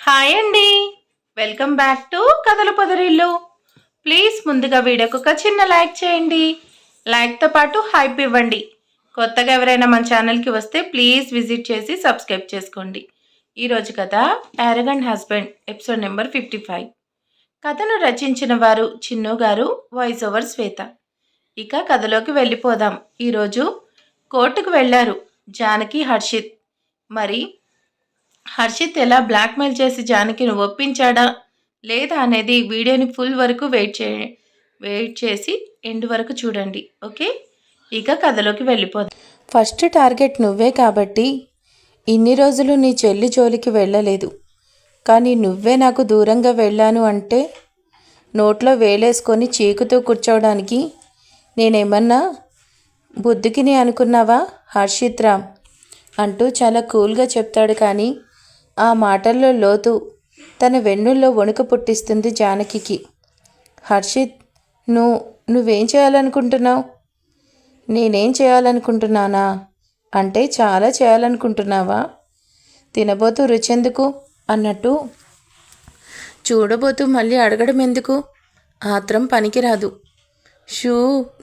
Hi అండి. Welcome back to కథల పొదరిల్లు. Please ముందుగా వీడియోకి ఒక చిన్న లైక్ చేయండి. లైక్తో పాటు హైప్ ఇవ్వండి. కొత్తగా ఎవరైనా మన ఛానల్కి వస్తే ప్లీజ్ విజిట్ చేసి సబ్స్క్రైబ్ చేసుకోండి. ఈరోజు కథ యారగంట్ హస్బెండ్ ఎపిసోడ్ నెంబర్ 55. కథను రచించిన వారు చిన్ను గారు, వాయిస్ ఓవర్ శ్వేత. ఇక కథలోకి వెళ్ళిపోదాం. ఈరోజు కోర్టుకు వెళ్ళారు జానకి, హర్షిత్. మరి హర్షిత్ ఎలా బ్లాక్మెయిల్ చేసి జానకిని ఒప్పించాడా లేదా అనేది వీడియోని ఫుల్ వరకు వెయిట్ చేసి ఎండ్ వరకు చూడండి. ఓకే, ఇక కథలోకి వెళ్ళిపోదాం. ఫస్ట్ టార్గెట్ నువ్వే కాబట్టి ఇన్ని రోజులు నీ చెల్లి జోలికి వెళ్ళలేదు. కానీ నువ్వే నాకు దూరంగా వెళ్ళాను అంటే నోట్లో వేలేసుకొని చీకుతూ కూర్చోవడానికి నేనేమన్నా బుద్ధికిని అనుకున్నావా హర్షిత్ రామ్ అంటూ చాలా కూల్గా చెప్తాడు. కానీ ఆ మాటల్లో లోతు తన వెన్నుల్లో వణుకు పుట్టిస్తుంది జానకికి. హర్షిత్, నువ్వేం చేయాలనుకుంటున్నావు? నేనేం చేయాలనుకుంటున్నానా అంటే చాలా చేయాలనుకుంటున్నావా? తినబోతూ రుచెందుకు అన్నట్టు చూడబోతూ మళ్ళీ అడగడం ఎందుకు? ఆత్రం పనికిరాదు.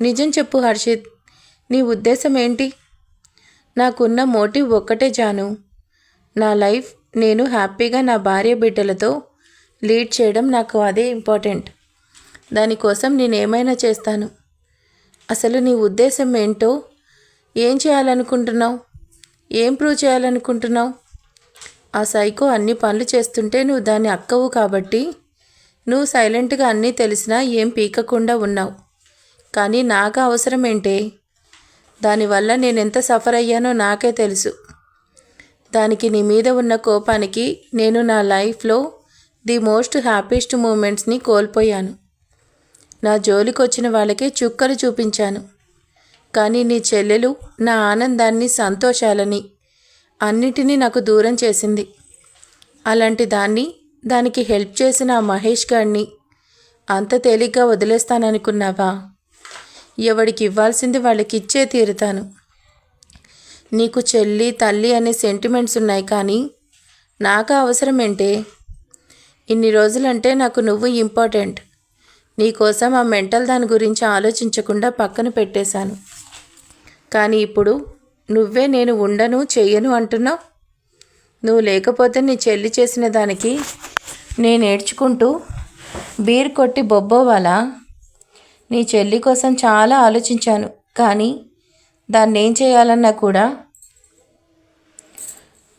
నిజం చెప్పు హర్షిత్, నీ ఉద్దేశం ఏంటి? నాకున్న మోటివ్ ఒక్కటే జాను. నా లైఫ్ నేను హ్యాపీగా నా భార్య బిడ్డలతో లీడ్ చేయడం, నాకు అదే ఇంపార్టెంట్. దానికోసం నేనేమైనా చేస్తాను. అసలు నీ ఉద్దేశం ఏంటో, ఏం చేయాలనుకుంటున్నావు? ఏం ప్రూవ్ చేయాలనుకుంటున్నావు? ఆ సైకో అన్ని పనులు చేస్తుంటే నువ్వు దాన్ని అక్కవు కాబట్టి నువ్వు సైలెంట్గా అన్నీ తెలిసినా ఏం పీకకుండా ఉన్నావు. కానీ నాకు అవసరం ఏంటే? దానివల్ల నేనెంత సఫర్ అయ్యానో నాకే తెలుసు. దానికి నీ మీద ఉన్న కోపానికి నేను నా లైఫ్లో ది మోస్ట్ హ్యాపీయెస్ట్ మూమెంట్స్ని కోల్పోయాను. నా జోలికి వచ్చిన వాళ్ళకి చుక్కలు చూపించాను. కానీ నీ చెల్లెలు నా ఆనందాన్ని, సంతోషాలని అన్నిటినీ నాకు దూరం చేసింది. అలాంటి దానికి హెల్ప్ చేసిన ఆ మహేష్ గారిని అంత తేలిగ్గా వదిలేస్తాననుకున్నావా? ఎవడికి ఇవ్వాల్సింది వాళ్ళకి ఇచ్చే తీరుతాను. నీకు చెల్లి, తల్లి అనే సెంటిమెంట్స్ ఉన్నాయి, కానీ నాకు అవసరం ఏంటే? ఇన్ని రోజులంటే నాకు నువ్వు ఇంపార్టెంట్. నీకోసం ఆ మెంటల్ దాని గురించి ఆలోచించకుండా పక్కన పెట్టేశాను. కానీ ఇప్పుడు నువ్వే నేను ఉండను, చెయ్యను అంటున్నావు. నువ్వు లేకపోతే నీ చెల్లి చేసిన దానికి నేను ఏడ్చుకుంటూ బీర్ కొట్టి బొబ్బోవాలా? నీ చెల్లి కోసం చాలా ఆలోచించాను, కానీ దాన్ని ఏం చేయాలన్నా కూడా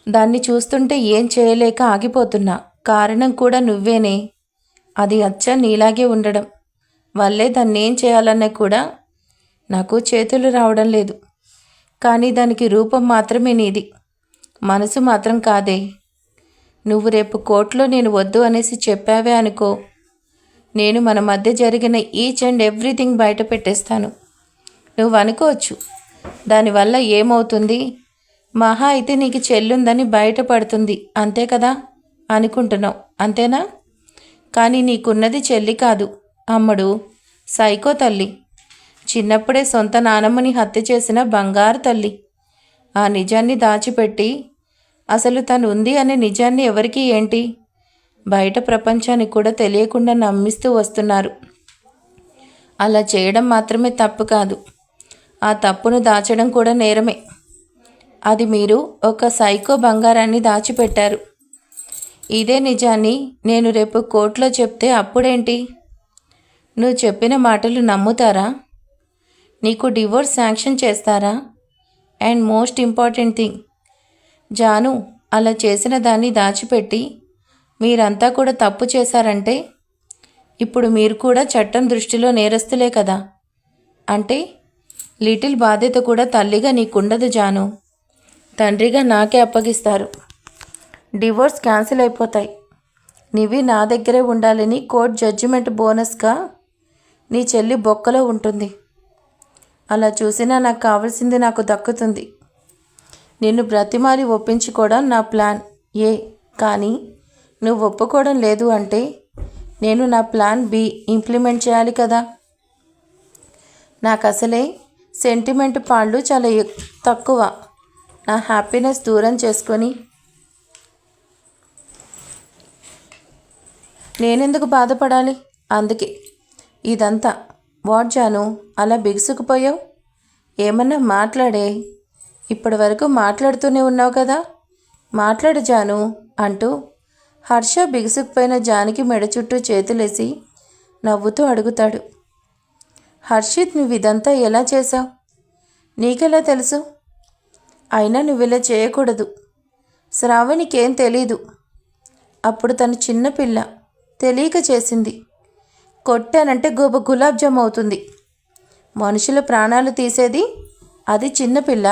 దాన్ని చూస్తుంటే ఏం చేయలేక ఆగిపోతున్నా. కారణం కూడా నువ్వేనే. అది అచ్చ నీలాగే ఉండడం వల్లే దాన్ని ఏం చేయాలన్నా కూడా నాకు చేతులు రావడం లేదు. కానీ దానికి రూపం మాత్రమే నీది, మనసు మాత్రం కాదే. నువ్వు రేపు కోర్టులో నేను వద్దు అనేసి చెప్పావే అనుకో, నేను మన మధ్య జరిగిన ఈచ్ అండ్ ఎవ్రీథింగ్ బయట పెట్టేస్తాను. నువ్వు అనుకోవచ్చు, దానివల్ల ఏమవుతుంది? మహా అయితే నీకు చెల్లుందని బయటపడుతుంది, అంతే కదా అనుకుంటున్నావు, అంతేనా? కానీ నీకున్నది చెల్లి కాదు, అమ్మడు, సైకో తల్లి. చిన్నప్పుడే సొంత నానమ్మని హత్య చేసిన బంగారు తల్లి. ఆ నిజాన్ని దాచిపెట్టి అసలు తను ఉంది అనే నిజాన్ని ఎవరికీ ఏంటి, బయట ప్రపంచానికి కూడా తెలియకుండా నమ్మిస్తూ వస్తున్నారు. అలా చేయడం మాత్రమే తప్పు కాదు, ఆ తప్పును దాచడం కూడా నేరమే. అది మీరు ఒక సైకో బంగారాన్ని దాచిపెట్టారు. ఇదే నిజాన్ని నేను రేపు కోర్టులో చెప్తే అప్పుడేంటి? నువ్వు చెప్పిన మాటలు నమ్ముతారా? నీకు డివోర్స్ శాంక్షన్ చేస్తారా? And most important thing Janu, అలా చేసిన దాన్ని దాచిపెట్టి మీరంతా కూడా తప్పు చేశారంటే ఇప్పుడు మీరు కూడా చట్టం దృష్టిలో నేరస్తులే కదా. అంటే లిటిల్ బాధ్యత కూడా తల్లిగా నీకుండదు జాను, తండ్రిగా నాకే అప్పగిస్తారు. డివోర్స్ క్యాన్సిల్ అయిపోతాయి. నీవి నా దగ్గరే ఉండాలని కోర్ట్ జడ్జిమెంట్ బోనస్గా నీ చెల్లి బొక్కలో ఉంటుంది. అలా చూసినా నాకు కావాల్సింది నాకు దక్కుతుంది. నిన్ను బ్రతిమాలి ఒప్పించుకోవడం నా ప్లాన్ ఏ. కానీ నువ్వు ఒప్పుకోవడం లేదు అంటే నేను నా ప్లాన్ బి ఇంప్లిమెంట్ చేయాలి కదా. నాకు అసలే సెంటిమెంట్ పాళ్ళు చాలా తక్కువ. నా హ్యాపీనెస్ దూరం చేసుకొని నేనెందుకు బాధపడాలి? అందుకే ఇదంతా. వాట్ జాను, అలా బిగుసుకుపోయావు? ఏమన్నా మాట్లాడే. ఇప్పటి వరకు మాట్లాడుతూనే ఉన్నావు కదా, మాట్లాడు జాను అంటూ హర్ష బిగుసుకుపోయిన జానికి మెడ చుట్టూ చేతులేసి నవ్వుతూ అడుగుతాడు. హర్షిత్, నువ్వు ఇదంతా ఎలా చేశావు? నీకెలా తెలుసు? అయినా నువ్వు ఇలా చేయకూడదు. శ్రావణికేం తెలీదు. అప్పుడు తను చిన్నపిల్ల, తెలియక చేసింది. కొట్టానంటే గులాబ్ జామ్ అవుతుంది. మనుషుల ప్రాణాలు తీసేది అది చిన్నపిల్ల.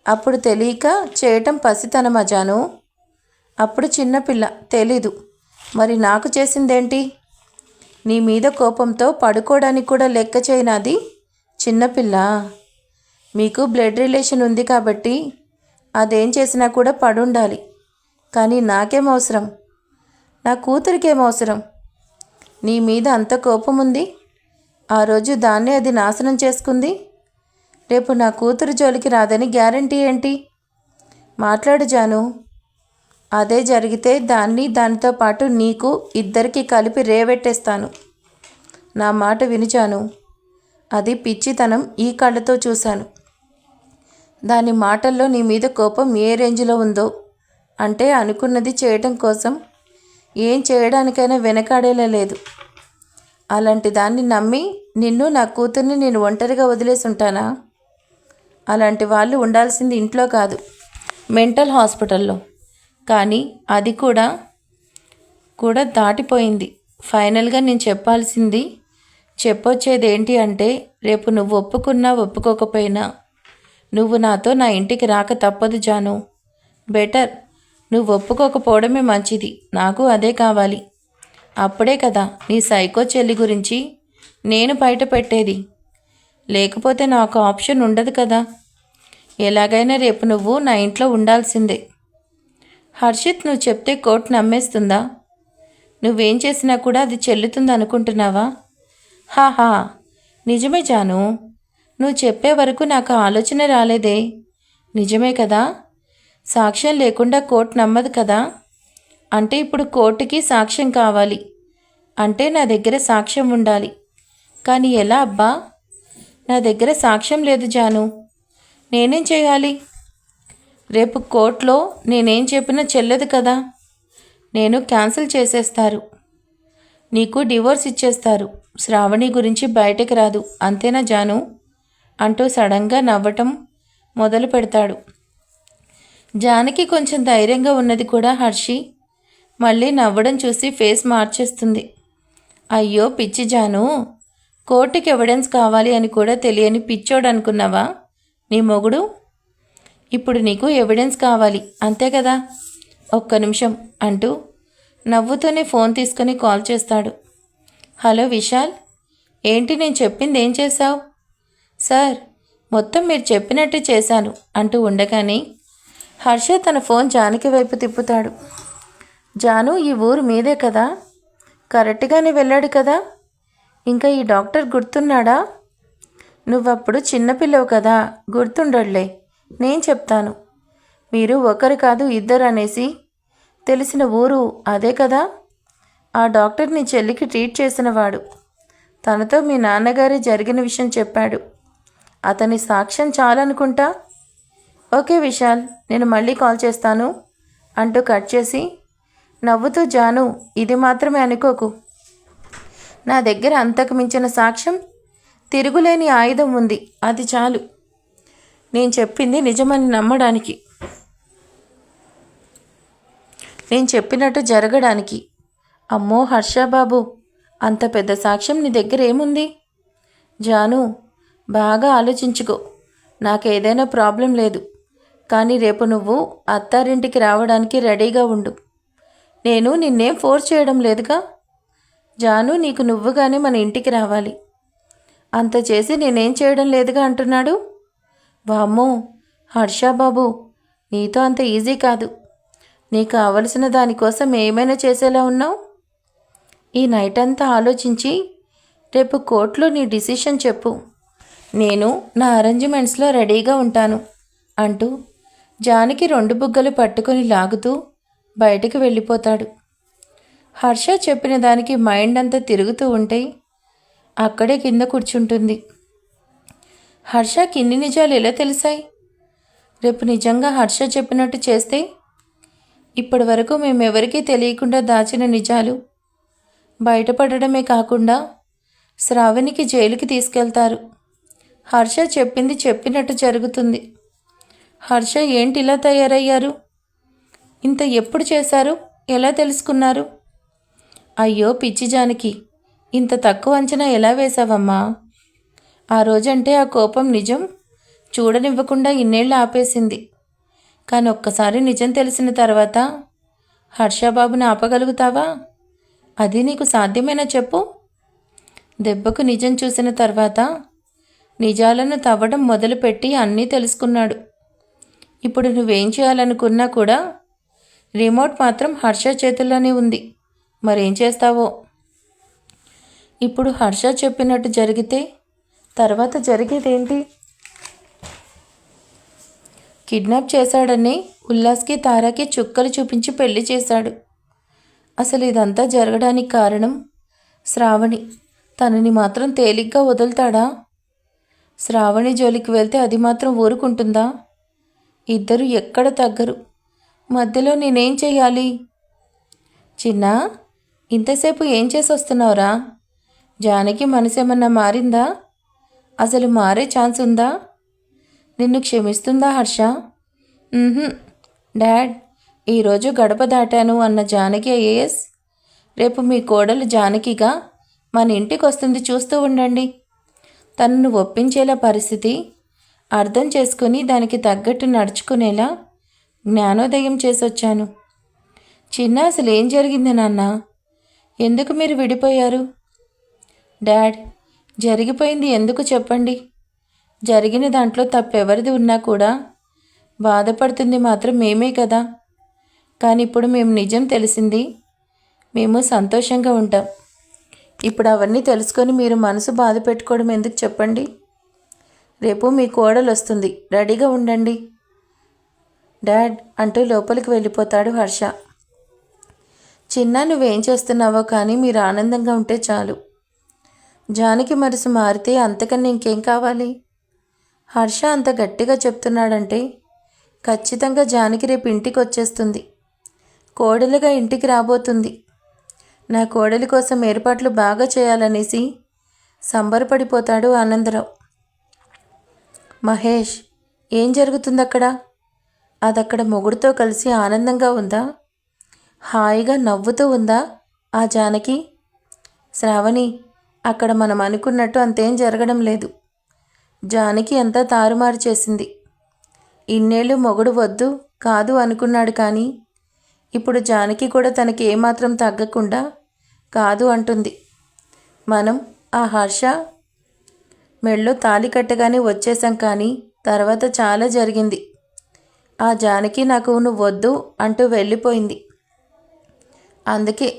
అప్పుడు తెలియక చేయటం పసితనమా జాను? అప్పుడు చిన్నపిల్ల, తెలీదు. మరి నాకు చేసిందేంటి? నీ మీద కోపంతో పడుకోవడానికి కూడా లెక్క చేయనాది చిన్నపిల్ల. మీకు బ్లడ్ రిలేషన్ ఉంది కాబట్టి అదేం చేసినా కూడా పడుండాలి. కానీ నాకేం అవసరం? నా కూతురికేం అవసరం? నీ మీద అంత కోపం ఉంది. ఆ రోజు దాన్నే అది నాశనం చేసుకుంది. రేపు నా కూతురు జోలికి రాదని గ్యారంటీ ఏంటి? మాట్లాడు జాను. అదే జరిగితే దానితో పాటు నీకు ఇద్దరికి కలిపి రేవెట్టేస్తాను. నా మాట వినిచాను. అది పిచ్చితనం, ఈ కళ్ళతో చూశాను. దాని మాటల్లో నీ మీద కోపం ఏ రేంజ్లో ఉందో, అంటే అనుకున్నది చేయటం కోసం ఏం చేయడానికైనా వెనకాడేలా లేదు. అలాంటి దాన్ని నమ్మి నిన్ను, నా కూతుర్ని నేను ఒంటరిగా వదిలేసి ఉంటానా? అలాంటి వాళ్ళు ఉండాల్సింది ఇంట్లో కాదు, మెంటల్ హాస్పిటల్లో. కానీ అది కూడా దాటిపోయింది. ఫైనల్గా నేను చెప్పొచ్చేది ఏంటి అంటే, రేపు నువ్వు ఒప్పుకున్నా ఒప్పుకోకపోయినా నువ్వు నాతో నా ఇంటికి రాక తప్పదు జాను. బెటర్ నువ్వు ఒప్పుకోకపోవడమే మంచిది. నాకు అదే కావాలి. అప్పుడే కదా నీ సైకో చెల్లి గురించి నేను బయట పెట్టేది. లేకపోతే నాకు ఆప్షన్ ఉండదు కదా. ఎలాగైనా రేపు నువ్వు నా ఇంట్లో ఉండాల్సిందే. హర్షిత్, నువ్వు చెప్తే కోర్టు నమ్మేస్తుందా? నువ్వేం చేసినా కూడా అది చెల్లుతుంది అనుకుంటున్నావా? హాహా, నిజమే జాను. నువ్వు చెప్పే వరకు నాకు ఆలోచన రాలేదే. నిజమే కదా. సాక్ష్యం లేకుండా కోర్టు నమ్మదు కదా. అంటే ఇప్పుడు కోర్టుకి సాక్ష్యం కావాలి. అంటే నా దగ్గర సాక్ష్యం ఉండాలి. కానీ ఎలా అబ్బా? నా దగ్గర సాక్ష్యం లేదు జాను. నేనేం చేయాలి? రేపు కోర్టులో నేనేం చెప్పినా చెల్లదు కదా. నేను క్యాన్సిల్ చేసేస్తారు. నీకు డివోర్స్ ఇచ్చేస్తారు. శ్రావణి గురించి బయటకు రాదు. అంతేనా జాను అంటూ సడన్గా నవ్వటం మొదలు పెడతాడు. జానకి కొంచెం ధైర్యంగా ఉన్నది కూడా హర్షి మళ్ళీ నవ్వడం చూసి ఫేస్ మార్చేస్తుంది. అయ్యో పిచ్చి జాను, కోర్టుకి ఎవిడెన్స్ కావాలి అని కూడా తెలియని పిచ్చోడు అనుకున్నావా నీ మొగుడు? ఇప్పుడు నీకు ఎవిడెన్స్ కావాలి అంతే కదా. ఒక్క నిమిషం అంటూ నవ్వుతూనే ఫోన్ తీసుకొని కాల్ చేస్తాడు. హలో విశాల్, ఏంటి నేను చెప్పింది ఏం చేశావు? సార్, మొత్తం మీరు చెప్పినట్టు చేశాను అంటూ ఉండగానే హర్ష తన ఫోన్ జానకి వైపు తిప్పుతాడు. జాను, ఈ ఊరు మీదే కదా, కరెక్ట్గానే వెళ్ళాడు కదా. ఇంకా ఈ డాక్టర్ గుర్తున్నాడా? నువ్వప్పుడు చిన్నపిల్లవు కదా, గుర్తుండడులే. నేను చెప్తాను. మీరు ఒకరు కాదు ఇద్దరు అనేసి తెలిసిన ఊరు అదే కదా. ఆ డాక్టర్ నీ చెల్లికి ట్రీట్ చేసినవాడు. తనతో మీ నాన్నగారి జరిగిన విషయం చెప్పాడు. అతని సాక్ష్యం చాలనుకుంటా. ఓకే విశాల్, నేను మళ్ళీ కాల్ చేస్తాను అంటూ కట్ చేసి నవ్వుతూ, జాను ఇది మాత్రమే అనుకోకు. నా దగ్గర అంతకు మించిన సాక్ష్యం, తిరుగులేని ఆయుధం ఉంది. అది చాలు నేను చెప్పింది నిజమని నమ్మడానికి, నేను చెప్పినట్టు జరగడానికి. అమ్మో హర్షబాబు, అంత పెద్ద సాక్ష్యం నీ దగ్గర ఏముంది? జాను, బాగా ఆలోచించుకో. నాకేదైనా ప్రాబ్లం లేదు. కానీ రేపు నువ్వు అత్తారింటికి రావడానికి రెడీగా ఉండు. నేను నిన్నేం ఫోర్స్ చేయడం లేదుగా. జాను, నీకు నువ్వుగానే మన ఇంటికి రావాలి. అంత చేసి నేనేం చేయడం లేదుగా అంటున్నాడు. వామ్మో హర్షబాబు, నీతో అంత ఈజీ కాదు. నీకు కావలసిన దానికోసం ఏమైనా చేసేలా ఉన్నావు. ఈ నైట్ అంతా ఆలోచించి రేపు కోర్టులో నీ డిసిషన్ చెప్పు. నేను నా అరేంజ్మెంట్స్లో రెడీగా ఉంటాను అంటూ జానకి రెండు బుగ్గలు పట్టుకొని లాగుతూ బయటికి వెళ్ళిపోతాడు. హర్ష చెప్పిన దానికి మైండ్ అంతా తిరుగుతూ ఉంటే అక్కడే కింద కూర్చుంటుంది. హర్షకి ఇన్ని నిజాలు ఎలా తెలిసాయి? రేపు నిజంగా హర్ష చెప్పినట్టు చేస్తే ఇప్పటి వరకు మేమెవరికీ తెలియకుండా దాచిన నిజాలు బయటపడడమే కాకుండా శ్రావణికి జైలుకి తీసుకెళ్తారు. హర్ష చెప్పింది చెప్పినట్టు జరుగుతుంది. హర్ష ఏంటి ఇలా తయారయ్యారు? ఇంత ఎప్పుడు చేశారు? ఎలా తెలుసుకున్నారు? అయ్యో పిచ్చి జానకి, ఇంత తక్కువ అంచనా ఎలా వేశావమ్మా? ఆ రోజంటే ఆ కోపం నిజం చూడనివ్వకుండా ఇన్నేళ్ళు ఆపేసింది. కానీ ఒక్కసారి నిజం తెలిసిన తర్వాత హర్షబాబుని ఆపగలుగుతావా? అది నీకు సాధ్యమేనా చెప్పు? దెబ్బకు నిజం చూసిన తర్వాత నిజాలను తవ్వడం మొదలుపెట్టి అన్నీ తెలుసుకున్నాడు. ఇప్పుడు నువ్వేం చేయాలనుకున్నా కూడా రిమోట్ మాత్రం హర్ష చేతుల్లోనే ఉంది. మరేం చేస్తావో? ఇప్పుడు హర్ష చెప్పినట్టు జరిగితే తర్వాత జరిగేదేంటి? కిడ్నాప్ చేశాడని ఉల్లాస్కి తారాకి చుక్కలు చూపించి పెళ్లి చేశాడు. అసలు ఇదంతా జరగడానికి కారణం శ్రావణి. తనని మాత్రం తేలిగ్గా వదులుతాడా? శ్రావణి జోలికి వెళ్తే అది మాత్రం ఊరుకుంటుందా? ఇద్దరు ఎక్కడ తగ్గరు. మధ్యలో నేనేం చెయ్యాలి? చిన్నా, ఇంతసేపు ఏం చేసి వస్తున్నావురా? జానకి మనసేమన్నా మారిందా? అసలు మారే ఛాన్స్ ఉందా? నిన్ను క్షమిస్తుందా హర్ష? డాడ్, ఈరోజు గడప దాటాను అన్న జానకి ఐఏఎస్ రేపు మీ కోడలు జానకిగా మన ఇంటికి వస్తుంది. చూస్తూ ఉండండి. తనను ఒప్పించేలా పరిస్థితి అర్థం చేసుకుని దానికి తగ్గట్టు నడుచుకునేలా జ్ఞానోదయం చేసొచ్చాను. చిన్న, అసలు ఏం జరిగింది నాన్న? ఎందుకు మీరు విడిపోయారు? డాడ్, జరిగిపోయింది ఎందుకు చెప్పండి. జరిగిన దాంట్లో తప్పెవరిది ఉన్నా కూడా బాధపడుతుంది మాత్రం మేమే కదా. కానీ ఇప్పుడు మేము నిజం తెలిసింది, మేము సంతోషంగా ఉంటాం. ఇప్పుడు అవన్నీ తెలుసుకొని మీరు మనసు బాధ పెట్టుకోవడం ఎందుకు చెప్పండి. రేపు మీ కోడలు వస్తుంది, రెడీగా ఉండండి డాడ్ అంటూ లోపలికి వెళ్ళిపోతాడు హర్ష. చిన్న, నువ్వేం చేస్తున్నావో కానీ మీరు ఆనందంగా ఉంటే చాలు. జానకి మనసు మారితే అంతకన్నా ఇంకేం కావాలి? హర్ష అంత గట్టిగా చెప్తున్నాడంటే ఖచ్చితంగా జానకి రేపు ఇంటికి వచ్చేస్తుంది. కోడలుగా ఇంటికి రాబోతుంది. నా కోడలి కోసం ఏర్పాట్లు బాగా చేయాలనేసి సంబరపడిపోతాడు ఆనందరావు. మహేష్, ఏం జరుగుతుంది అక్కడ? అదక్కడ మొగుడుతో కలిసి ఆనందంగా ఉందా? హాయిగా నవ్వుతూ ఉందా ఆ జానకి? శ్రావణి, అక్కడ మనం అనుకున్నట్టు అంతేం జరగడం లేదు. జానకి అంతా తారుమారు చేసింది. ఇన్నేళ్ళు మొగుడు వద్దు కాదు అనుకున్నాడు, కానీ ఇప్పుడు జానకి కూడా తనకి ఏమాత్రం తగ్గకుండా కాదు అంటుంది. మనం ఆ హర్ష మెళ్ళో తాళి కట్టగానే వచ్చేసాం, కానీ తర్వాత చాలా జరిగింది. ఆ జానకి నాకు నువ్వు వద్దు అంటూ వెళ్ళిపోయింది. అందుకే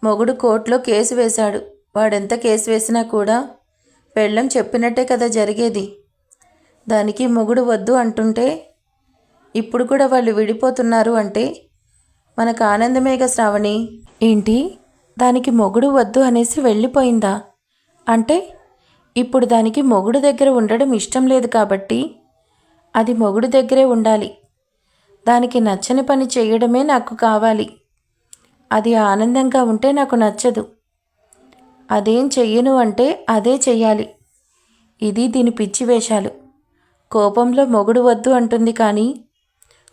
మొగుడు కోర్టులో కేసు వేశాడు. వాడెంత కేసు వేసినా కూడా పెళ్ళం చెప్పినట్టే కదా జరిగేది. దానికి మొగుడు వద్దు అంటుంటే ఇప్పుడు కూడా వాళ్ళు విడిపోతున్నారు అంటే మనకు ఆనందమేగా శ్రావణి. ఏంటి, దానికి మొగుడు వద్దు అనేసి వెళ్ళిపోయిందా? అంటే ఇప్పుడు దానికి మొగుడు దగ్గర ఉండడం ఇష్టం లేదు కాబట్టి అది మొగుడు దగ్గరే ఉండాలి. దానికి నచ్చని పని చేయడమే నాకు కావాలి. అది ఆనందంగా ఉంటే నాకు నచ్చదు. అదేం చెయ్యను అంటే అదే చెయ్యాలి. ఇది దీని పిచ్చి వేషాలు. కోపంలో మొగుడు వద్దు అంటుంది, కానీ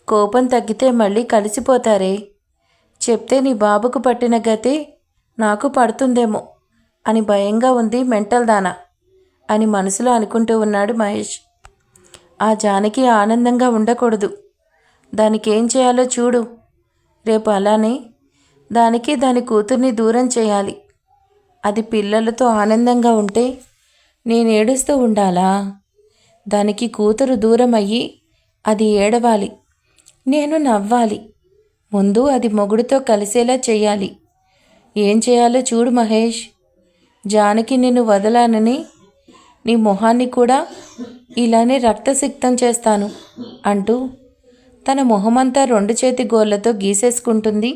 కోపం తగ్గితే మళ్ళీ కలిసిపోతారే. చెప్తే నీ బాబుకు పట్టిన గతే నాకు పడుతుందేమో అని భయంగా ఉంది మెంటల్ దానా అని మనసులో అనుకుంటూ ఉన్నాడు మహేష్. ఆ జానకి ఆనందంగా ఉండకూడదు. దానికి ఏం చేయాలో చూడు. రేపు అలానే దానికి దాని కూతుర్ని దూరం చేయాలి. అది పిల్లలతో ఆనందంగా ఉంటే నేను ఏడుస్తూ ఉండాలా? దానికి కూతురు దూరం అయ్యి అది ఏడవాలి, నేను నవ్వాలి. ముందు అది మొగుడుతో కలిసేలా చేయాలి. ఏం చేయాలో చూడు మహేష్. జానకి నిన్ను వదలానని నీ మొహాన్ని కూడా ఇలానే రక్తసిక్తం చేస్తాను అంటూ తన మొహమంతా 2 చేతి గోళ్లతో గీసేసుకుంటుంది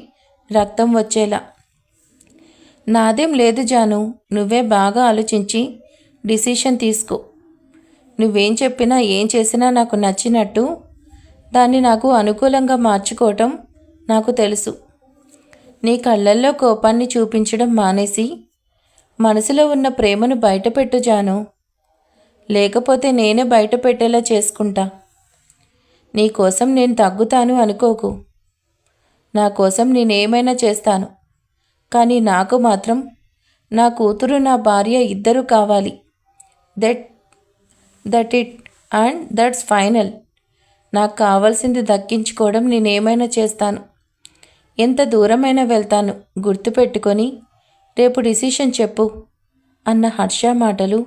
రక్తం వచ్చేలా. నాదేం లేదు జాను, నువ్వే బాగా ఆలోచించి డిసిషన్ తీసుకో. నువ్వేం చెప్పినా ఏం చేసినా నాకు నచ్చినట్టు దాన్ని నాకు అనుకూలంగా మార్చుకోవటం నాకు తెలుసు. నీ కళ్ళల్లో కోపాన్ని చూపించడం మానేసి మనసులో ఉన్న ప్రేమను బయటపెట్టు జాను. లేకపోతే నేనే బయట పెట్టేలా చేసుకుంటా. నీకోసం నేను తగ్గుతాను అనుకోకు. నా కోసం నేనేమైనా చేస్తాను. కానీ నాకు మాత్రం నా కూతురు నా భార్య ఇద్దరూ కావాలి. That that it and that's final. నాకు కావాల్సింది దక్కించుకోవడం నేనేమైనా చేస్తాను. ఎంత దూరమైనా వెళ్తాను. గుర్తుపెట్టుకొని రేపు డిసిషన్ చెప్పు అన్న హర్ష మాటలు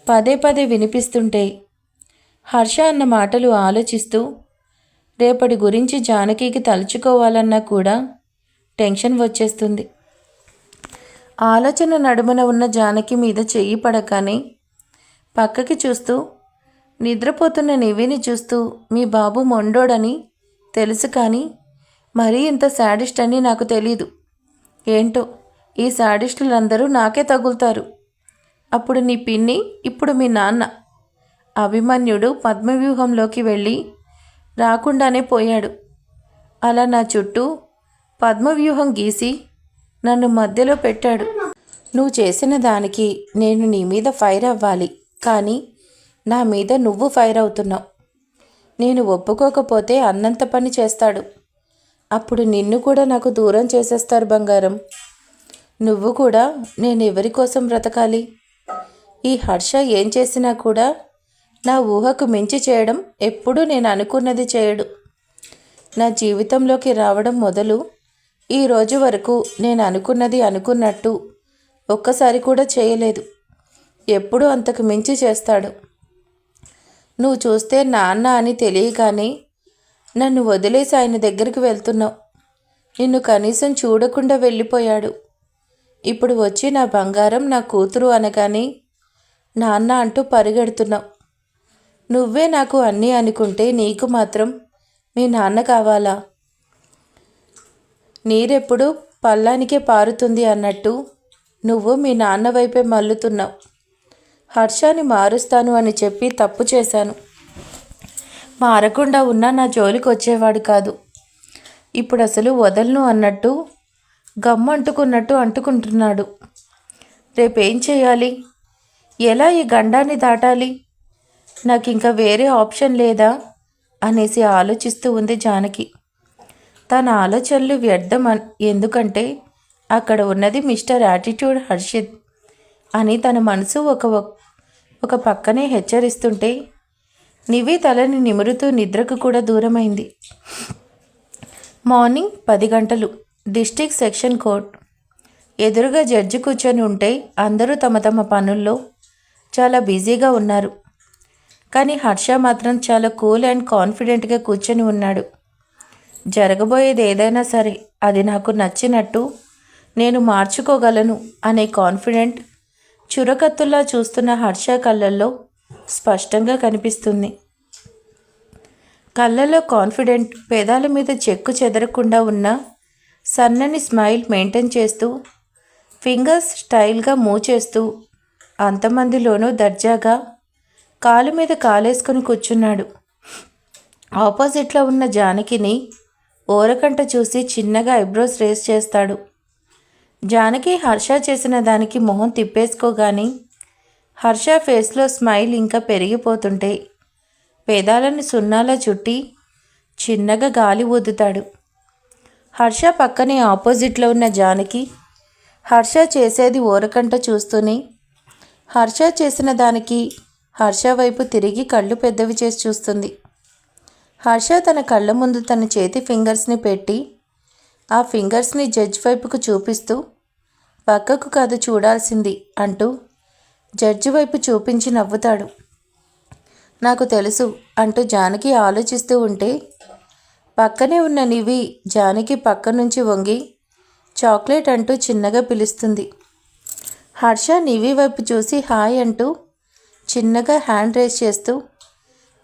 పదే పదే వినిపిస్తుంటే హర్ష అన్న మాటలు ఆలోచిస్తూ రేపటి గురించి జానకికి తలుచుకోవాలన్నా కూడా టెన్షన్ వచ్చేస్తుంది. ఆలోచన నడుమన ఉన్న జానకి మీద చెయ్యి పడగానే పక్కకి చూస్తూ నిద్రపోతున్న నివిని చూస్తూ మీ బాబు మొండోడని తెలుసు, కానీ మరీ ఇంత శాడిస్ట్ అని నాకు తెలీదు. ఏంటో ఈ శాడిస్టులందరూ నాకే తగులుతారు. అప్పుడు నీ పిన్ని, ఇప్పుడు మీ నాన్న. అభిమన్యుడు పద్మవ్యూహంలోకి వెళ్ళి రాకుండానే పోయాడు. అలా నా చుట్టూ పద్మవ్యూహం గీసి నన్ను మధ్యలో పెట్టాడు. నువ్వు చేసిన దానికి నేను నీ మీద ఫైర్ అవ్వాలి, కానీ నా మీద నువ్వు ఫైర్ అవుతున్నావు. నేను ఒప్పుకోకపోతే అన్నంత పని చేస్తాడు. అప్పుడు నిన్ను కూడా నాకు దూరం చేసేస్తారు బంగారం. నువ్వు కూడా నేను ఎవరి కోసం బ్రతకాలి? ఈ హర్ష ఏం చేసినా కూడా నా ఊహకు మించి చేయడం ఎప్పుడూ నేను అనుకున్నది చేయడు. నా జీవితంలోకి రావడం మొదలు ఈ రోజు వరకు నేను అనుకున్నది అనుకున్నట్టు ఒక్కసారి కూడా చేయలేదు. ఎప్పుడూ అంతకు మించి చేస్తాడు. నువ్వు చూస్తే నాన్న అని తెలియగానే నన్ను వదిలేసి ఆయన దగ్గరికి వెళ్తున్నావు. నిన్ను కనీసం చూడకుండా వెళ్ళిపోయాడు. ఇప్పుడు వచ్చి నా బంగారం, నా కూతురు అనగానే నాన్న అంటూ పరిగెడుతున్నావు. నువ్వే నాకు అన్నీ అనుకుంటే నీకు మాత్రం మీ నాన్న కావాలా? నీరెప్పుడు పల్లానికే పారుతుంది అన్నట్టు నువ్వు మీ నాన్న వైపే మల్లుతున్నావు. హర్షాన్ని మారుస్తాను అని చెప్పి తప్పు చేశాను. మారకుండా ఉన్నా నా జోలికి వచ్చేవాడు కాదు. ఇప్పుడు అసలు వదలను అన్నట్టు గమ్మంటుకున్నట్టు అంటుకుంటున్నాడు. రేపేం చేయాలి? ఎలా ఈ గండాన్ని దాటాలి? నాకు ఇంకా వేరే ఆప్షన్ లేదా అనేసి ఆలోచిస్తూ ఉంది జానకి. తన ఆలోచనలు వ్యర్థం ఎందుకంటే అక్కడ ఉన్నది మిస్టర్ యాటిట్యూడ్ హర్షిత్ అని తన మనసు ఒక పక్కనే హెచ్చరిస్తుంటే నివి తలని నిమురుతూ నిద్రకు కూడా దూరమైంది. మార్నింగ్ 10 గంటలు. డిస్ట్రిక్ట్ సెక్షన్ కోర్ట్ ఎదురుగా జడ్జి కూర్చొని ఉంటే అందరూ తమ తమ పనుల్లో చాలా బిజీగా ఉన్నారు. కానీ హర్ష మాత్రం చాలా కూల్ అండ్ కాన్ఫిడెంట్గా కూర్చొని ఉన్నాడు. జరగబోయేది ఏదైనా సరే అది నాకు నచ్చినట్టు నేను మార్చుకోగలను అనే కాన్ఫిడెంట్ చురకత్తుల్లా చూస్తున్న హర్ష కళ్ళల్లో స్పష్టంగా కనిపిస్తుంది. కళ్ళల్లో కాన్ఫిడెంట్, పెదాల మీద చెక్కు చెదరకుండా ఉన్న సన్నని స్మైల్ మెయింటైన్ చేస్తూ ఫింగర్స్ స్టైల్గా మూవ్ చేస్తూ అంతమందిలోనూ దర్జాగా కాలు మీద కాలేసుకుని కూర్చున్నాడు. ఆపోజిట్లో ఉన్న జానకిని ఓరకంట చూసి చిన్నగా ఐబ్రోస్ రేస్ చేస్తాడు. జానకి హర్ష చేసిన దానికి మొహం తిప్పేసుకోగాని హర్ష ఫేస్లో స్మైల్ ఇంకా పెరిగిపోతుంటే పెదాలను సున్నాలా చుట్టి చిన్నగా గాలి ఊదుతాడు. హర్ష పక్కనే ఆపోజిట్లో ఉన్న జానకి హర్ష చేసేది ఓరకంట చూస్తూనే హర్ష చేసిన దానికి హర్ష వైపు తిరిగి కళ్ళు పెద్దవి చేసి చూస్తుంది. హర్ష తన కళ్ళ ముందు తన చేతి ఫింగర్స్ని పెట్టి ఆ ఫింగర్స్ని జడ్జ్ వైపుకు చూపిస్తూ పక్కకు కాదు చూడాల్సింది అంటూ జడ్జి వైపు చూపించి నవ్వుతాడు. నాకు తెలుసు అంటూ జానకి ఆలోచిస్తూ ఉంటే పక్కనే ఉన్న నివి జానకి పక్క నుంచి వంగి చాక్లెట్ అంటూ చిన్నగా పిలుస్తుంది. హర్ష నివి వైపు చూసి హాయ్ అంటూ చిన్నగా హ్యాండ్ రేస్ చేస్తూ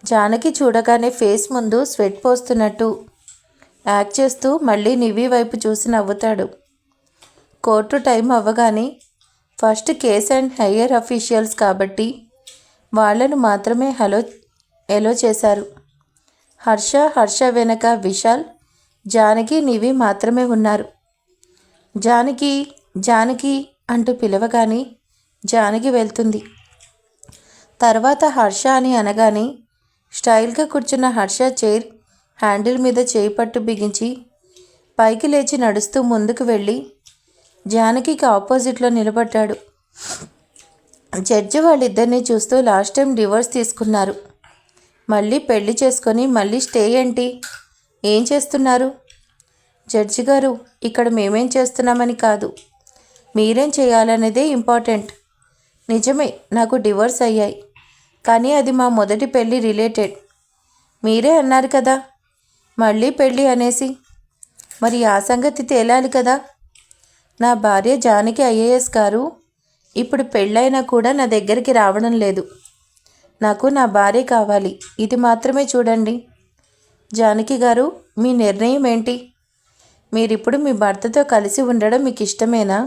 జానకి చూడగానే ఫేస్ ముందు స్వెట్ పోస్తున్నట్టు యాక్ట్ చేస్తూ మళ్ళీ నివి వైపు చూసి నవ్వుతాడు. కోర్టు టైం అవ్వగానే first case and higher officials కాబట్టి వాళ్ళను మాత్రమే ఎలో చేశారు. హర్ష వెనక విశాల్, జానకి, నివి మాత్రమే ఉన్నారు. జానకి జానకి అంటూ పిలవగానే జానకి వెళ్తుంది. తర్వాత హర్ష అని అనగానే స్టైల్గా కూర్చున్న హర్ష చైర్ హ్యాండిల్ మీద చేయి పట్టు బిగించి పైకి లేచి నడుస్తూ ముందుకు వెళ్ళి జానకికి ఆపోజిట్లో నిలబడ్డాడు. జడ్జి వాళ్ళిద్దరినీ చూస్తూ లాస్ట్ టైం డివోర్స్ తీసుకున్నారు, మళ్ళీ పెళ్లి చేసుకొని మళ్ళీ స్టే ఏంటి, ఏం చేస్తున్నారు? జడ్జి గారు, ఇక్కడ మేమేం చేస్తున్నామని కాదు, మీరేం చేయాలనేదే ఇంపార్టెంట్. నిజమే, నాకు డివోర్స్ అయ్యాయి, కానీ అది మా మొదటి పెళ్ళి రిలేటెడ్. మీరే అన్నారు కదా మళ్ళీ పెళ్ళి అనేసి, మరి ఆ సంగతి తేలాలి కదా. నా భార్య జానకి ఐఏఎస్ గారు ఇప్పుడు పెళ్ళైనా కూడా నా దగ్గరికి రావడం లేదు. నాకు నా భార్య కావాలి, ఇది మాత్రమే చూడండి. జానకి గారు, మీ నిర్ణయం ఏంటి? మీరిప్పుడు మీ భర్తతో కలిసి ఉండడం మీకు ఇష్టమేనా?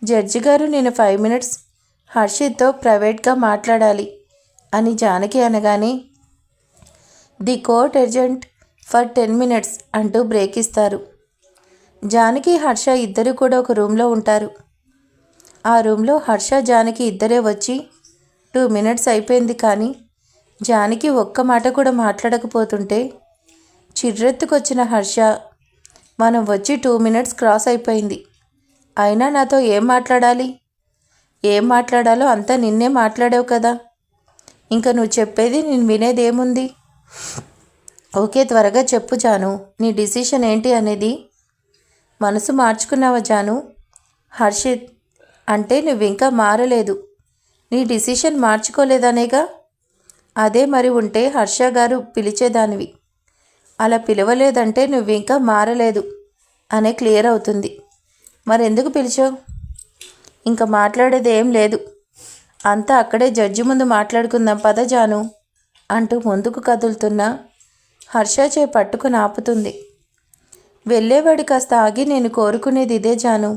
జడ్జి గారు, నేను 5 minutes హర్షిత్తో ప్రైవేట్గా మాట్లాడాలి అని జానకి అనగానే the court agent for 10 minutes అంటూ బ్రేక్ ఇస్తారు. జానకి, హర్ష ఇద్దరు కూడా ఒక రూమ్లో ఉంటారు. ఆ రూమ్లో హర్ష, జానకి ఇద్దరే వచ్చి 2 minutes అయిపోయింది, కానీ జానకి ఒక్క మాట కూడా మాట్లాడకపోతుంటే చిర్రెత్తుకొచ్చిన హర్ష, మనం వచ్చి 2 minutes క్రాస్ అయిపోయింది, అయినా నాతో ఏం మాట్లాడాలి? ఏం మాట్లాడాలో అంతా నిన్నే మాట్లాడావు కదా, ఇంకా నువ్వు చెప్పేది నేను వినేదేముంది? ఓకే, త్వరగా చెప్పు జాను, నీ డిసిషన్ ఏంటి అనేది. మనసు మార్చుకున్నావా జాను? హర్షిత్ అంటే నువ్వింకా మారలేదు, నీ డిసిషన్ మార్చుకోలేదనేగా. అదే మరి ఉంటే హర్ష గారు పిలిచేదానివి, అలా పిలవలేదంటే నువ్వింకా మారలేదు అనే క్లియర్ అవుతుంది. మరెందుకు పిలిచావు? ఇంకా మాట్లాడేది ఏం లేదు, అంతా అక్కడే జడ్జి ముందు మాట్లాడుకుందాం పద జాను అంటూ ముందుకు కదులుతున్న హర్ష చేయి పట్టుకుని ఆపుతుంది. వెళ్ళేవాడి కాస్త ఆగి, నేను కోరుకునేది ఇదే జాను,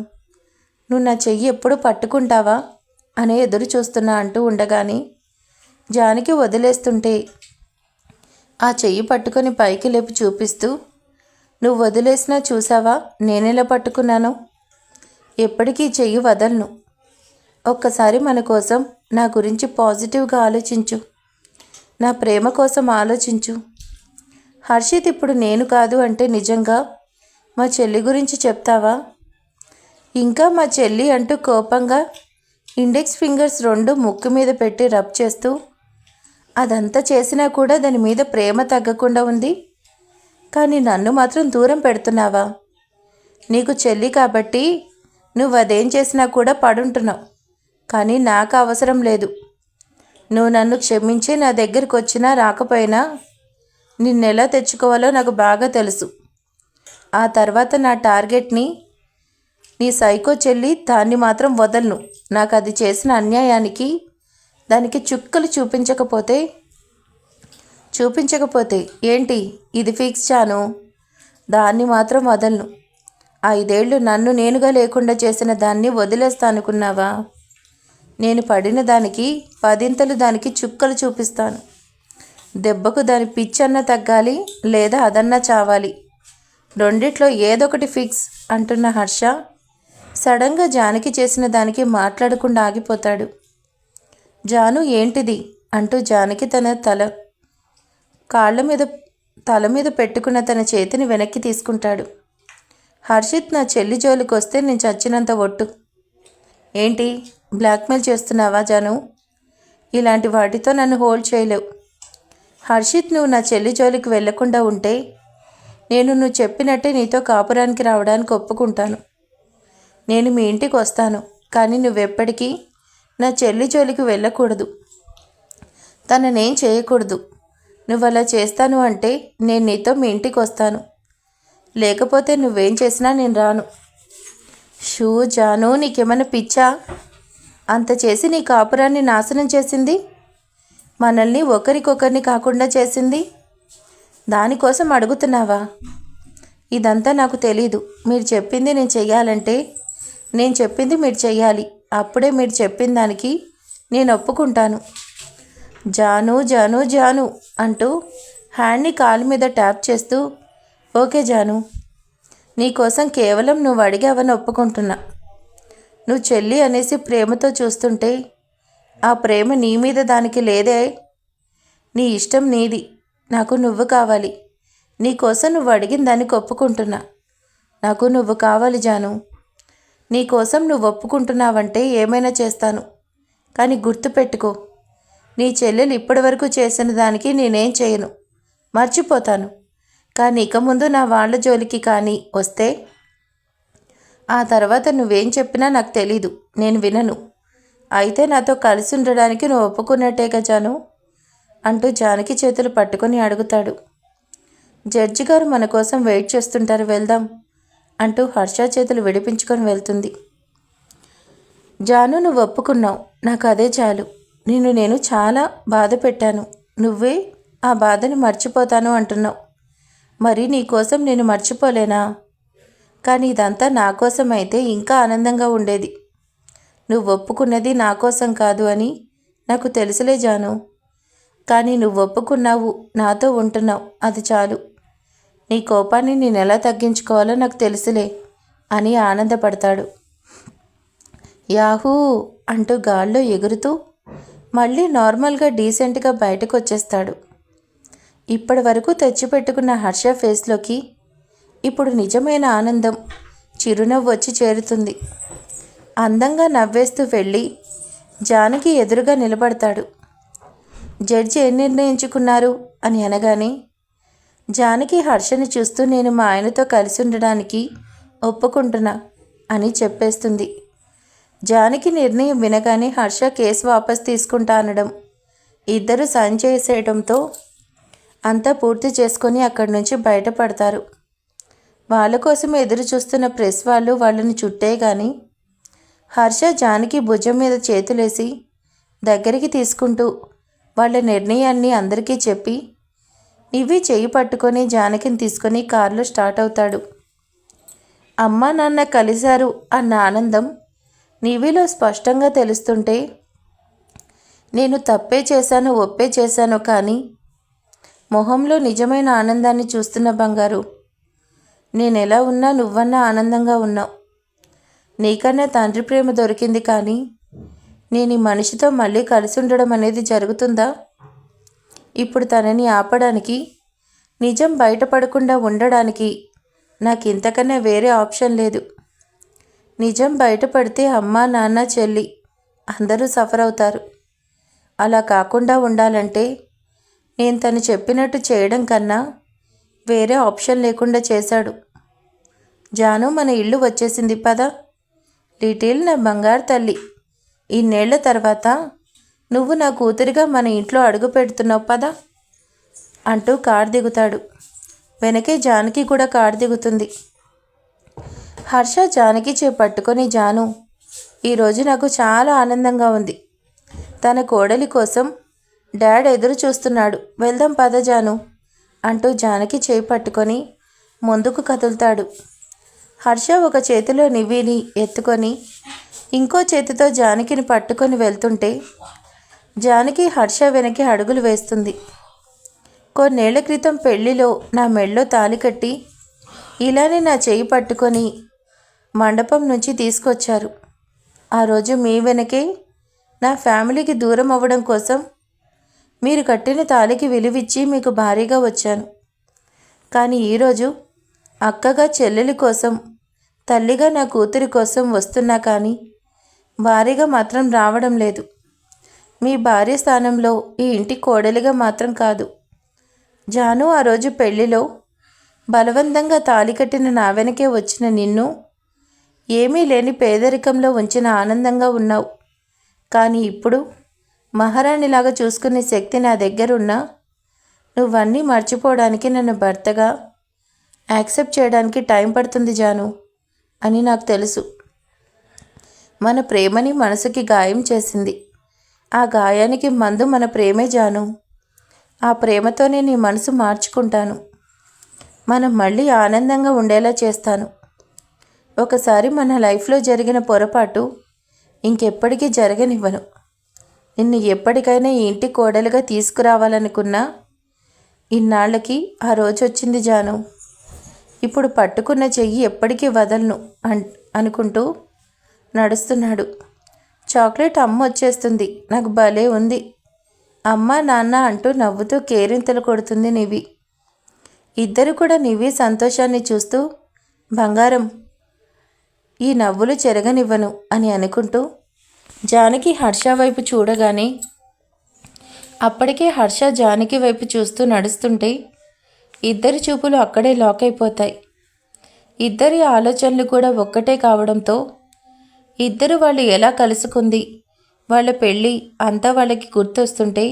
నువ్వు నా చెయ్యి ఎప్పుడు పట్టుకుంటావా అనే ఎదురు చూస్తున్నా అంటూ ఉండగానే జానకి వదిలేస్తుంటే ఆ చెయ్యి పట్టుకొని పైకి లేపి చూపిస్తూ, నువ్వు వదిలేసినా చూసావా నేనెలా పట్టుకున్నాను, ఎప్పటికీ చెయ్యి వదలను. ఒక్కసారి మన కోసం, నా గురించి పాజిటివ్గా ఆలోచించు, నా ప్రేమ కోసం ఆలోచించు. హర్షిత్ ఇప్పుడు నేను కాదు అంటే నిజంగా మా చెల్లి గురించి చెప్తావా? ఇంకా మా చెల్లి అంటూ కోపంగా ఇండెక్స్ ఫింగర్స్ 2 ముక్కు మీద పెట్టి రబ్ చేస్తూ, అదంతా చేసినా కూడా దాని మీద ప్రేమ తగ్గకుండా ఉంది, కానీ నన్ను మాత్రం దూరం పెడుతున్నావా? నీకు చెల్లి కాబట్టి నువ్వు అదేం చేసినా కూడా పడుంటున్నావు, కానీ నాకు అవసరం లేదు. నువ్వు నన్ను క్షమించి నా దగ్గరికి వచ్చినా రాకపోయినా నిన్నెలా తెచ్చుకోవాలో నాకు బాగా తెలుసు. ఆ తర్వాత నా టార్గెట్ని నీ సైకో చెల్లి, దాన్ని మాత్రం వదలను. నాకు అది చేసిన అన్యాయానికి దానికి చుక్కలు చూపించకపోతే ఏంటి, ఇది ఫిక్స్ చాను, దాన్ని మాత్రం వదలను. 5 ఏళ్ళు నన్ను నేనుగా లేకుండా చేసిన దాన్ని వదిలేస్తా అనుకున్నావా? నేను పడిన దానికి 10 దానికి చుక్కలు చూపిస్తాను. దెబ్బకు దాని పిచ్చన్న తగ్గాలి, లేదా అదన్నా చావాలి, రెండిట్లో ఏదొకటి ఫిక్స్ అంటున్న హర్ష సడన్గా జానకి చేసిన దానికి మాట్లాడకుండా ఆగిపోతాడు. జాను, ఏంటిది అంటూ జానకి తన తల మీద పెట్టుకున్న తన చేతిని వెనక్కి తీసుకుంటాడు. హర్షిత్, నా చెల్లి జోలికి వస్తే నేను చచ్చినంత ఒట్టు. ఏంటి, బ్లాక్మెయిల్ చేస్తున్నావా జాను? ఇలాంటి వాటితో నన్ను హోల్డ్ చేయలేవు. హర్షిత్, నువ్వు నా చెల్లి జోలికి వెళ్లకుండా ఉంటే నేను నువ్వు చెప్పినట్టే నీతో కాపురానికి రావడానికి ఒప్పుకుంటాను. నేను మీ ఇంటికి వస్తాను, కానీ నువ్వెప్పటికీ నా చెల్లి జోలికి వెళ్ళకూడదు, తననేం చేయకూడదు. నువ్వు అలా చేస్తాను అంటే నేను నీతో మీ ఇంటికి వస్తాను, లేకపోతే నువ్వేం చేసినా నేను రాను. షూ జాను, నీకేమైనా పిచ్చా? అంత చేసి నీ కాపురాన్ని నాశనం చేసింది, మనల్ని ఒకరికొకరిని కాకుండా చేసింది, దానికోసం అడుగుతున్నావా? ఇదంతా నాకు తెలీదు. మీరు చెప్పింది నేను చెయ్యాలంటే నేను చెప్పింది మీరు చెయ్యాలి. అప్పుడే మీరు చెప్పిన దానికి నేను ఒప్పుకుంటాను. జాను జాను జాను అంటూ హ్యాండ్ని కాలు మీద ట్యాప్ చేస్తూ, ఓకే జాను, నీకోసం కేవలం నువ్వు అడిగావని ఒప్పుకుంటున్నా. నువ్వు చెల్లి అనేసి ప్రేమతో చూస్తుంటే ఆ ప్రేమ నీ మీద దానికి లేదే. నీ ఇష్టం నీది, నాకు నువ్వు కావాలి. నీకోసం నువ్వు అడిగిన దానికి ఒప్పుకుంటున్నా. నాకు నువ్వు కావాలి జాను. నీకోసం నువ్వు ఒప్పుకుంటున్నావంటే ఏమైనా చేస్తాను. కానీ గుర్తుపెట్టుకో, నీ చెల్లెలు ఇప్పటి వరకు చేసిన దానికి నేనేం చేయను, మర్చిపోతాను. కానీ ఇక ముందు నా వాళ్ళ జోలికి కానీ వస్తే ఆ తర్వాత నువ్వేం చెప్పినా నాకు తెలీదు, నేను వినను. అయితే నాతో కలిసి ఉండడానికి నువ్వు ఒప్పుకున్నట్టేగా జాను అంటూ జానకి చేతులు పట్టుకొని అడుగుతాడు. జడ్జి గారు మన కోసం వెయిట్ చేస్తుంటారు, వెళ్దాం అంటూ హర్ష చేతులు విడిపించుకొని వెళ్తుంది. జాను, నువ్వు ఒప్పుకున్నావు, నాకు అదే చాలు. నేను చాలా బాధ పెట్టాను. నువ్వే ఆ బాధని మర్చిపోతాను అంటున్నావు. మరి నీకోసం నేను మర్చిపోలేనా? కానీ ఇదంతా నా కోసం అయితే ఇంకా ఆనందంగా ఉండేది. నువ్వు ఒప్పుకున్నది నా కోసం కాదు అని నాకు తెలుసులే జాను. కానీ నువ్వు ఒప్పుకున్నావు, నాతో ఉంటున్నావు, అది చాలు. నీ కోపాన్ని నేను ఎలా తగ్గించుకోవాలో నాకు తెలుసులే అని ఆనందపడతాడు. యాహూ అంటూ గాల్లో ఎగురుతూ మళ్ళీ నార్మల్గా డీసెంట్గా బయటకు వచ్చేస్తాడు. ఇప్పటి వరకు తెచ్చిపెట్టుకున్న హర్ష ఫేస్లోకి ఇప్పుడు నిజమైన ఆనందం, చిరునవ్వు వచ్చి చేరుతుంది. అందంగా నవ్వేస్తూ వెళ్ళి జానకి ఎదురుగా నిలబడతాడు. జడ్జి ఏం నిర్ణయించుకున్నారు అని అనగానే జానకి హర్షని చూస్తూ నేను మా ఆయనతో కలిసి ఉండడానికి ఒప్పుకుంటున్నా అని చెప్పేస్తుంది. జానకి నిర్ణయం వినగానే హర్ష కేసు వాపస్ తీసుకుంటా అనడం, ఇద్దరు సైన్ చేసేయడంతో అంతా పూర్తి చేసుకొని అక్కడి నుంచి బయటపడతారు. వాళ్ళ కోసం ఎదురు చూస్తున్న ప్రెస్ వాళ్ళు వాళ్ళని చుట్టే గాని హర్ష జానకి భుజం మీద చేతులేసి దగ్గరికి తీసుకుంటూ వాళ్ళ నిర్ణయాన్ని అందరికీ చెప్పి నివి చెయ్యి పట్టుకొని జానకిని తీసుకొని కారులో స్టార్ట్ అవుతాడు. అమ్మా నాన్న కలిశారు అన్న ఆనందం నివిలో స్పష్టంగా తెలుస్తుంటే నేను తప్పే చేశాను, ఒప్పే చేశాను, కానీ మొహంలో నిజమైన ఆనందాన్ని చూస్తున్న బంగారు, నేనెలా ఉన్నా నువ్వన్నా ఆనందంగా ఉన్నావు. నీకన్నా తండ్రి ప్రేమ దొరికింది, కానీ నేను ఈ మనిషితో మళ్ళీ కలిసి ఉండడం అనేది జరుగుతుందా? ఇప్పుడు తనని ఆపడానికి, నిజం బయటపడకుండా ఉండడానికి నాకు ఇంతకన్నా వేరే ఆప్షన్ లేదు. నిజం బయటపడితే అమ్మ, నాన్న, చెల్లి అందరూ సఫర్ అవుతారు. అలా కాకుండా ఉండాలంటే నేను తను చెప్పినట్టు చేయడం కన్నా వేరే ఆప్షన్ లేకుండా చేశాడు. జాను, మన ఇల్లు వచ్చేసింది, పద. లిటిల్ నా బంగారు తల్లి, ఇన్నేళ్ల తర్వాత నువ్వు నా కూతురిగా మన ఇంట్లో అడుగు పెడుతున్నావు, పద అంటూ కారు దిగుతాడు. వెనకే జానకి కూడా కారు దిగుతుంది. హర్ష జానకి పట్టుకొని, జాను, ఈరోజు నాకు చాలా ఆనందంగా ఉంది. తన కోడలి కోసం డాడ్ ఎదురు చూస్తున్నాడు, వెళ్దాం పద జాను అంటూ జానకి చేయి పట్టుకొని ముందుకు కదులుతాడు. హర్ష ఒక చేతిలో నివిని ఎత్తుకొని ఇంకో చేతితో జానకిని పట్టుకొని వెళ్తుంటే జానకి హర్ష వెనక్కి అడుగులు వేస్తుంది. కొన్నేళ్ల క్రితం పెళ్లిలో నా మెళ్ళో తాళి కట్టి ఇలానే నా చేయి పట్టుకొని మండపం నుంచి తీసుకొచ్చారు. ఆ రోజు మీ వెనకే నా ఫ్యామిలీకి దూరం అవ్వడం కోసం మీరు కట్టిన తాళికి విలువిచ్చి మీకు భారీగా వచ్చాను. కానీ ఈరోజు అక్కగా చెల్లెలి కోసం, తల్లిగా నా కూతురి కోసం వస్తున్నా, కానీ భారీగా మాత్రం రావడం లేదు. మీ భార్య స్థానంలో ఈ ఇంటి కోడలిగా మాత్రం కాదు. జాను, ఆ రోజు పెళ్లిలో బలవంతంగా తాళి కట్టిన నా వెనకే వచ్చిన నిన్ను ఏమీ లేని పేదరికంలో ఉంచిన ఆనందంగా ఉన్నావు. కానీ ఇప్పుడు మహారాణిలాగా చూసుకునే శక్తి నా దగ్గరున్నా నువ్వన్నీ మర్చిపోవడానికి, నన్ను భర్తగా యాక్సెప్ట్ చేయడానికి టైం పడుతుంది జాను అని నాకు తెలుసు. మన ప్రేమని మనసుకి గాయం చేసింది. ఆ గాయానికి మందు మన ప్రేమే జాను. ఆ ప్రేమతోనే నీ మనసు మార్చుకుంటాను. మనం మళ్ళీ ఆనందంగా ఉండేలా చేస్తాను. ఒకసారి మన లైఫ్లో జరిగిన పొరపాటు ఇంకెప్పటికీ జరగనివ్వను. నిన్ను ఎప్పటికైనా ఈ ఇంటి కోడలుగా తీసుకురావాలనుకున్నా ఇన్నాళ్ళకి ఆ రోజు వచ్చింది జాను. ఇప్పుడు పట్టుకున్న చెయ్యి ఎప్పటికీ వదలను అనుకుంటూ నడుస్తున్నాడు. చాక్లెట్ అమ్మ వచ్చేస్తుంది, నాకు భలే ఉంది, అమ్మ నాన్న అంటూ నవ్వుతూ కేరింతలు కొడుతుంది నివి. ఇద్దరు కూడా నివి సంతోషాన్ని చూస్తూ బంగారం ఈ నవ్వులు చెరగనివ్వను అని అనుకుంటూ జానకి హర్ష వైపు చూడగానే అప్పటికే హర్ష జానకి వైపు చూస్తూ నడుస్తుంటే ఇద్దరి చూపులు అక్కడే లాక్ అయిపోతాయి. ఇద్దరి ఆలోచనలు కూడా ఒక్కటే కావడంతో ఇద్దరు వాళ్ళు ఎలా కలుసుకుంది, వాళ్ళ పెళ్ళి అంతా వాళ్ళకి గుర్తొస్తుంటే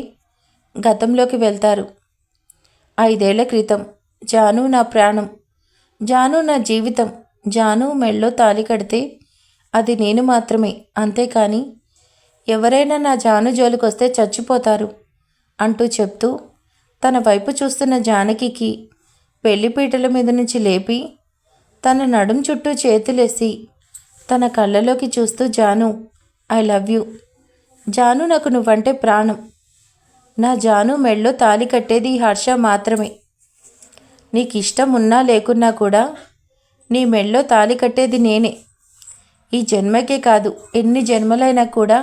గతంలోకి వెళ్తారు. 5 ఏళ్ల క్రితం జాను నా ప్రాణం, జాను నా జీవితం, జాను మెళ్ళో తాళి కడితే అది నేను మాత్రమే, అంతేకాని ఎవరైనా నా జాను జోలికొస్తే చచ్చిపోతారు అంటూ చెప్తూ తన వైపు చూస్తున్న జానకికి పెళ్లిపీటల మీద నుంచి లేపి తన నడుం చుట్టూ చేతులేసి తన కళ్ళలోకి చూస్తూ Janu I love you, Janu నాకు నువ్వంటే ప్రాణం, నా జాను మెళ్ళో తాళి కట్టేది ఈ హర్ష మాత్రమే, నీకు ఇష్టం ఉన్నా లేకున్నా కూడా నీ మెళ్ళో తాళి కట్టేది నేనే, ఈ జన్మకే కాదు ఎన్ని జన్మలైనా కూడా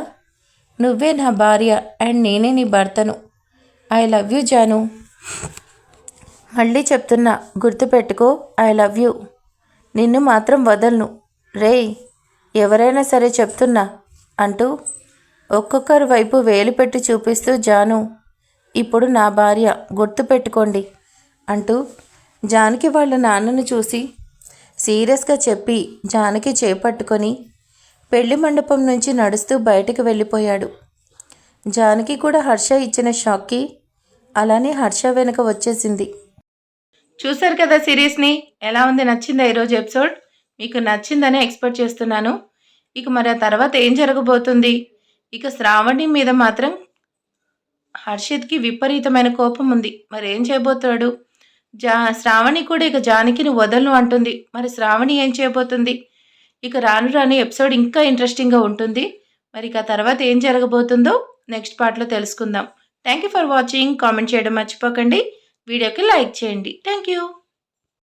నువ్వే నా భార్య అండ్ నేనే నీ భర్తను, ఐ లవ్ యూ జాను, మళ్ళీ చెప్తున్నా గుర్తుపెట్టుకో, ఐ లవ్ యూ, నిన్ను మాత్రం వదలను రేయ్, ఎవరైనా సరే చెప్తున్నా అంటూ ఒక్కొక్కరి వైపు వేలు పెట్టి చూపిస్తూ జాను ఇప్పుడు నా భార్య గుర్తుపెట్టుకోండి అంటూ జానకి వాళ్ళ నాన్నను చూసి సీరియస్గా చెప్పి జానకి చేపట్టుకొని పెళ్లి మండపం నుంచి నడుస్తూ బయటకు వెళ్ళిపోయాడు. జానకి కూడా హర్ష ఇచ్చిన షాక్కి అలానే హర్ష వెనుక వచ్చేసింది. చూశారు కదా సిరీస్ని, ఎలా ఉంది, నచ్చిందా ఈరోజు ఎపిసోడ్? మీకు నచ్చిందని ఎక్స్పెక్ట్ చేస్తున్నాను. ఇక మరి ఆ తర్వాత ఏం జరగబోతుంది? ఇక శ్రావణి మీద మాత్రం హర్షిత్కి విపరీతమైన కోపం ఉంది. మరి ఏం చేయబోతాడు? శ్రావణి కూడా ఇక జానకిని వదలను అంటుంది. మరి శ్రావణి ఏం చేయబోతుంది? ఇక రాను రాని ఎపిసోడ్ ఇంకా ఇంట్రెస్టింగ్గా ఉంటుంది. మరి ఇక తర్వాత ఏం జరగబోతుందో నెక్స్ట్ పార్ట్లో తెలుసుకుందాం. Thank you for watching. Comment చేయడం మర్చిపోకండి. వీడియోకి లైక్ చేయండి. Thank you.